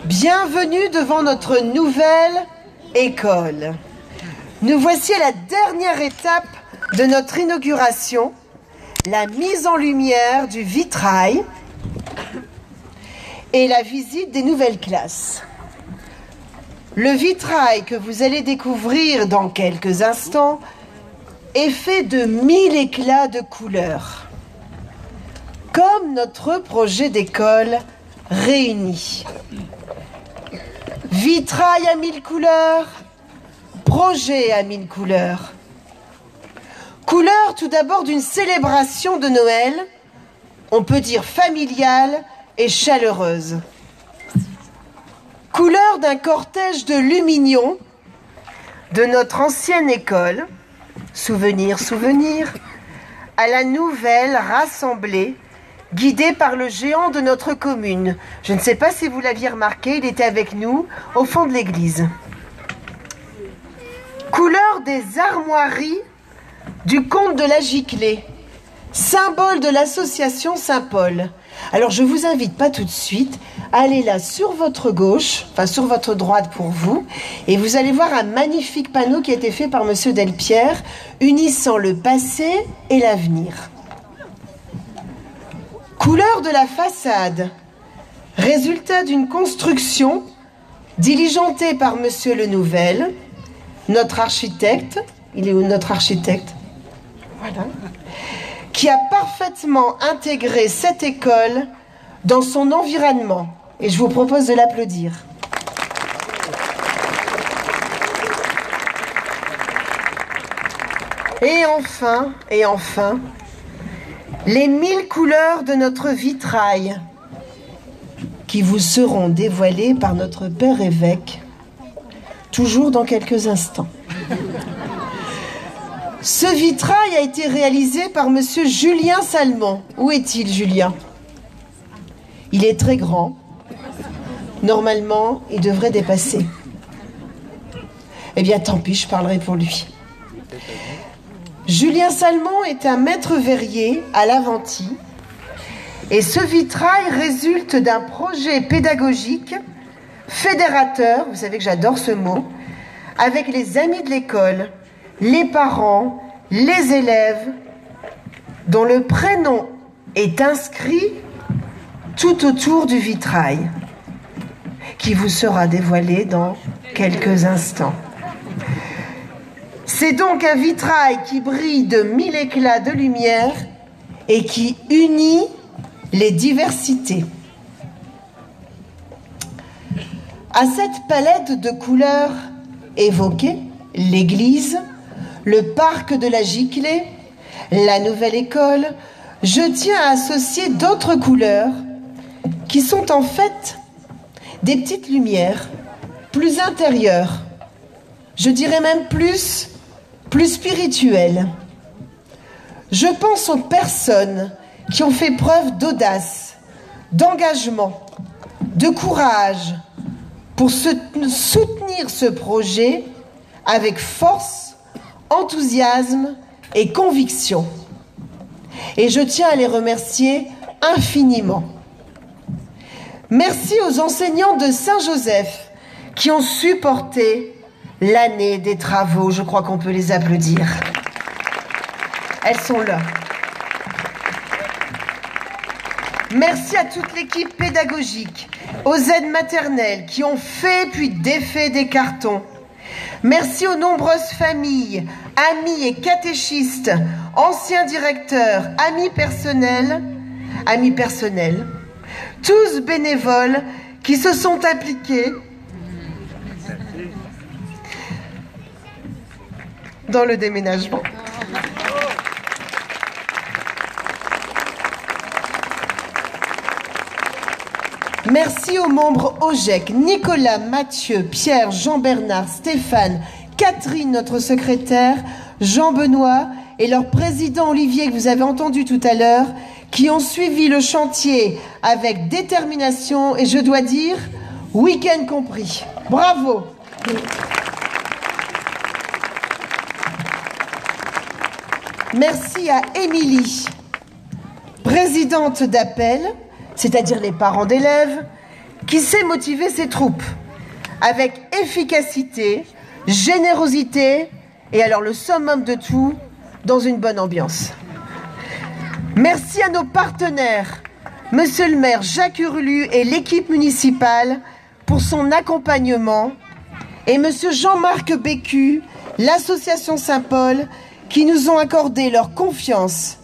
Bienvenue devant notre nouvelle école. Nous voici à la dernière étape de notre inauguration, la mise en lumière du vitrail et la visite des nouvelles classes. Le vitrail que vous allez découvrir dans quelques instants est fait de 1000 éclats de couleurs, comme notre projet d'école réuni. Vitrail à 1000 couleurs, projet à 1000 couleurs. Couleurs tout d'abord d'une célébration de Noël, on peut dire familiale et chaleureuse. Couleurs d'un cortège de lumignons de notre ancienne école, souvenir, à la nouvelle rassemblée, guidée par le géant de notre commune. Je ne sais pas si vous l'aviez remarqué, il était avec nous au fond de l'église. Couleur des armoiries du comte de la Giclée, symbole de l'association Saint-Paul. Alors je vous invite pas tout de suite à aller là sur votre gauche, enfin sur votre droite pour vous, et vous allez voir un magnifique panneau qui a été fait par Monsieur Delpierre, unissant le passé et l'avenir. Couleur de la façade, résultat d'une construction diligentée par Monsieur Le Nouvel, notre architecte. Il est où notre architecte? Voilà. Qui a parfaitement intégré cette école dans son environnement. Et je vous propose de l'applaudir. Et enfin, les 1000 couleurs de notre vitrail qui vous seront dévoilées par notre père évêque, toujours dans quelques instants. Ce vitrail a été réalisé par Monsieur Julien Salmon. Où est-il, Julien? Il est très grand. Normalement, il devrait dépasser. Eh bien, tant pis, je parlerai pour lui. Julien Salmon est un maître verrier à l'Aventie. Et ce vitrail résulte d'un projet pédagogique fédérateur, vous savez que j'adore ce mot, avec les amis de l'école, les parents, les élèves, dont le prénom est inscrit tout autour du vitrail, qui vous sera dévoilé dans quelques instants. C'est donc un vitrail qui brille de 1000 éclats de lumière et qui unit les diversités. À cette palette de couleurs évoquées, l'église, le parc de la Giclée, la nouvelle école, je tiens à associer d'autres couleurs qui sont en fait des petites lumières plus intérieures, je dirais même plus spirituelles. Je pense aux personnes qui ont fait preuve d'audace, d'engagement, de courage pour soutenir ce projet avec force, enthousiasme et conviction. Et je tiens à les remercier infiniment. Merci aux enseignants de Saint-Joseph qui ont supporté l'année des travaux. Je crois qu'on peut les applaudir. Elles sont là. Merci à toute l'équipe pédagogique, aux aides maternelles qui ont fait puis défait des cartons. Merci aux nombreuses familles, amis et catéchistes, anciens directeurs, amis personnels, tous bénévoles qui se sont impliqués dans le déménagement. Merci aux membres OGEC, Nicolas, Mathieu, Pierre, Jean-Bernard, Stéphane, Catherine, notre secrétaire, Jean-Benoît et leur président Olivier que vous avez entendu tout à l'heure, qui ont suivi le chantier avec détermination et je dois dire, week-end compris. Bravo! Merci à Émilie, présidente d'Appel, c'est-à-dire les parents d'élèves, qui sait motiver ses troupes avec efficacité, générosité et alors le summum de tout, dans une bonne ambiance. Merci à nos partenaires, Monsieur le maire Jacques Hurlu et l'équipe municipale pour son accompagnement et Monsieur Jean-Marc Bécu, l'association Saint-Paul, qui nous ont accordé leur confiance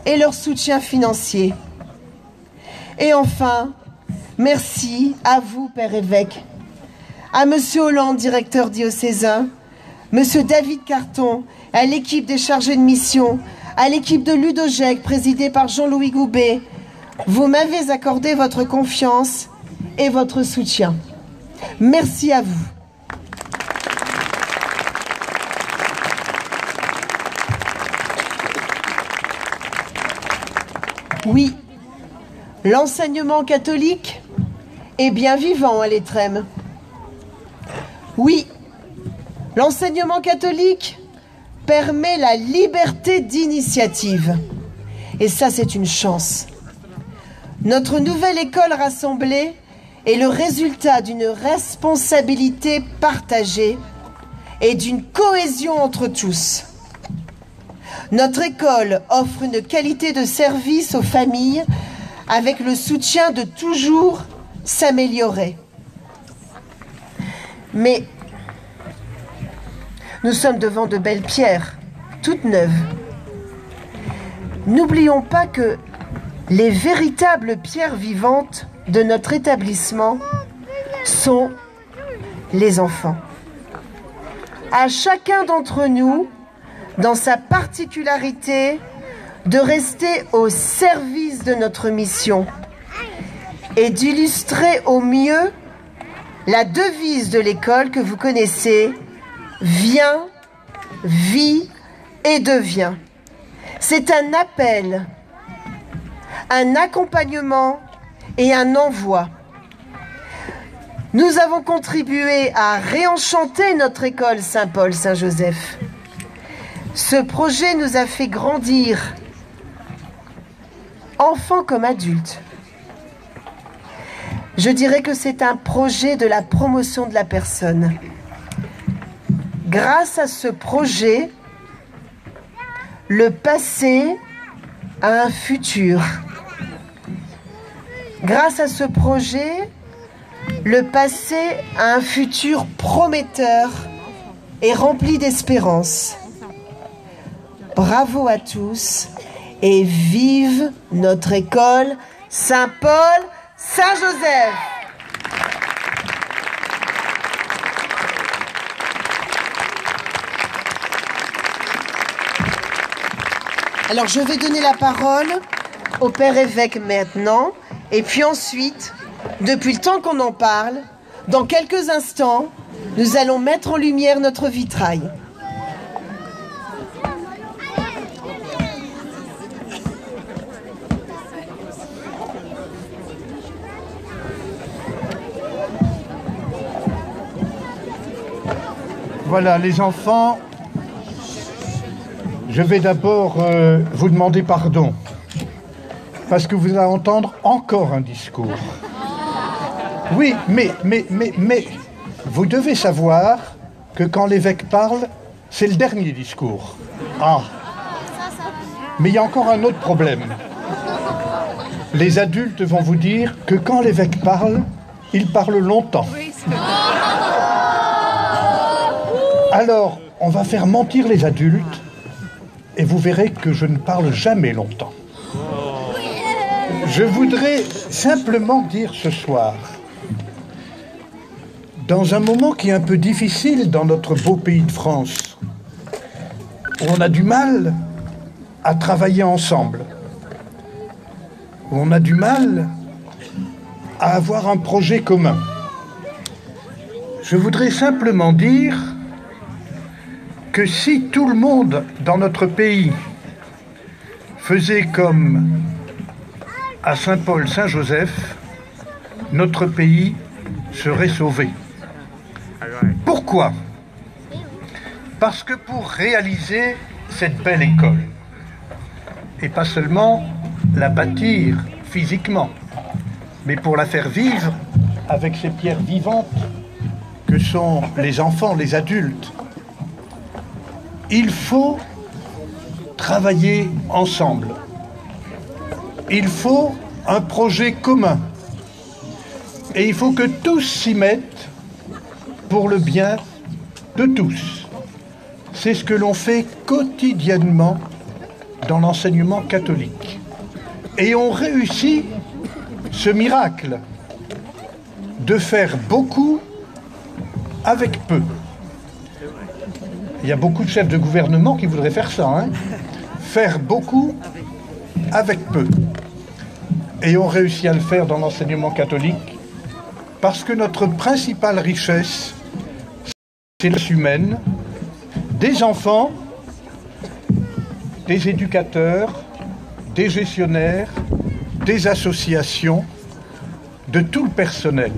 et leur soutien financier. Et enfin, merci à vous, Père évêque, à Monsieur Hollande, directeur diocésain, Monsieur David Carton, à l'équipe des chargés de mission, à l'équipe de Ludogec, présidée par Jean-Louis Goubet. Vous m'avez accordé votre confiance et votre soutien. Merci à vous. Oui, l'enseignement catholique est bien vivant à l'Étrême. Oui, l'enseignement catholique permet la liberté d'initiative. Et ça, c'est une chance. Notre nouvelle école rassemblée est le résultat d'une responsabilité partagée et d'une cohésion entre tous. Notre école offre une qualité de service aux familles avec le soutien de toujours s'améliorer. Mais nous sommes devant de belles pierres, toutes neuves. N'oublions pas que les véritables pierres vivantes de notre établissement sont les enfants. À chacun d'entre nous, dans sa particularité, de rester au service de notre mission et d'illustrer au mieux la devise de l'école que vous connaissez, viens, vis et deviens. C'est un appel, un accompagnement et un envoi. Nous avons contribué à réenchanter notre école Saint-Paul-Saint-Joseph. Ce projet nous a fait grandir, enfants comme adultes. Je dirais que c'est un projet de la promotion de la personne. Grâce à ce projet, le passé a un futur. Grâce à ce projet, le passé a un futur prometteur et rempli d'espérance. Bravo à tous et vive notre école Saint-Paul-Saint-Joseph! Alors je vais donner la parole au Père évêque maintenant, et puis ensuite, depuis le temps qu'on en parle, dans quelques instants, nous allons mettre en lumière notre vitrail. Voilà, les enfants, je vais d'abord vous demander pardon, parce que vous allez entendre encore un discours. Oui, mais, vous devez savoir que quand l'évêque parle, c'est le dernier discours. Ah, mais il y a encore un autre problème. Les adultes vont vous dire que quand l'évêque parle, il parle longtemps. Alors, on va faire mentir les adultes et vous verrez que je ne parle jamais longtemps. Je voudrais simplement dire ce soir, dans un moment qui est un peu difficile dans notre beau pays de France, où on a du mal à travailler ensemble, où on a du mal à avoir un projet commun, je voudrais simplement dire que si tout le monde dans notre pays faisait comme à Saint-Paul-Saint-Joseph, notre pays serait sauvé. Pourquoi ? Parce que pour réaliser cette belle école, et pas seulement la bâtir physiquement, mais pour la faire vivre avec ces pierres vivantes que sont les enfants, les adultes. Il faut travailler ensemble. Il faut un projet commun. Et il faut que tous s'y mettent pour le bien de tous. C'est ce que l'on fait quotidiennement dans l'enseignement catholique. Et on réussit ce miracle de faire beaucoup avec peu. Il y a beaucoup de chefs de gouvernement qui voudraient faire ça, hein? Faire beaucoup avec peu. Et on réussit à le faire dans l'enseignement catholique parce que notre principale richesse, c'est la humaine, des enfants, des éducateurs, des gestionnaires, des associations, de tout le personnel.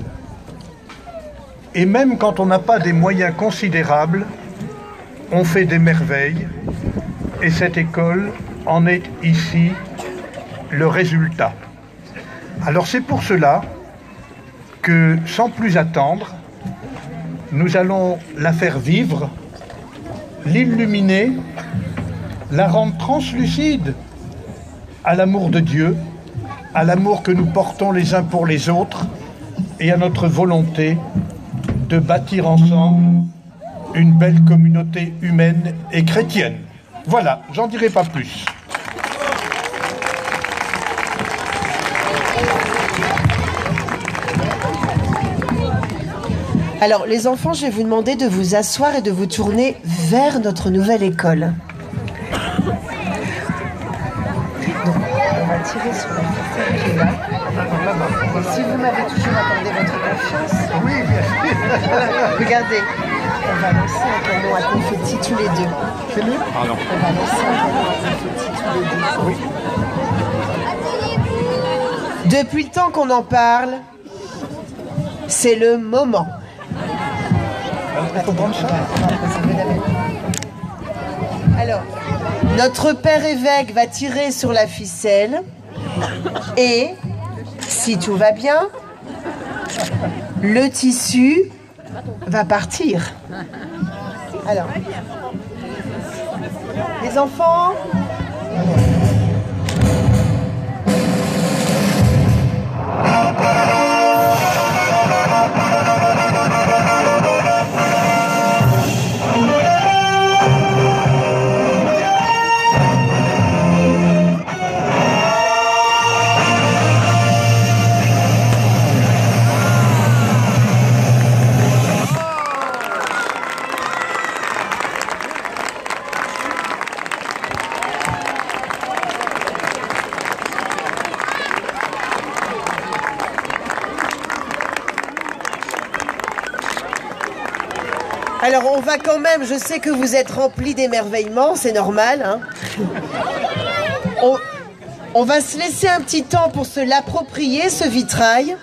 Et même quand on n'a pas des moyens considérables, on fait des merveilles. Et cette école en est ici le résultat. Alors c'est pour cela que, sans plus attendre, nous allons la faire vivre, l'illuminer, la rendre translucide à l'amour de Dieu, à l'amour que nous portons les uns pour les autres et à notre volonté de bâtir ensemble une belle communauté humaine et chrétienne. Voilà, j'en dirai pas plus. Alors, les enfants, je vais vous demander de vous asseoir et de vous tourner vers notre nouvelle école. Donc, on va tirer sur la ficelle qui est là. Et si vous m'avez toujours accordé votre confiance, Oui, bien sûr. regardez, on va lancer un canon à confetti tous les deux. C'est lui? On Pardon. va lancer un canon à confetti tous les deux. Oui. Depuis le temps qu'on en parle, c'est le moment. Il faut prendre ça. Alors, notre père évêque va tirer sur la ficelle et, si tout va bien, le tissu va partir. Alors, les enfants, alors on va quand même, je sais que vous êtes remplis d'émerveillement, c'est normal, hein. On va se laisser un petit temps pour se l'approprier, ce vitrail.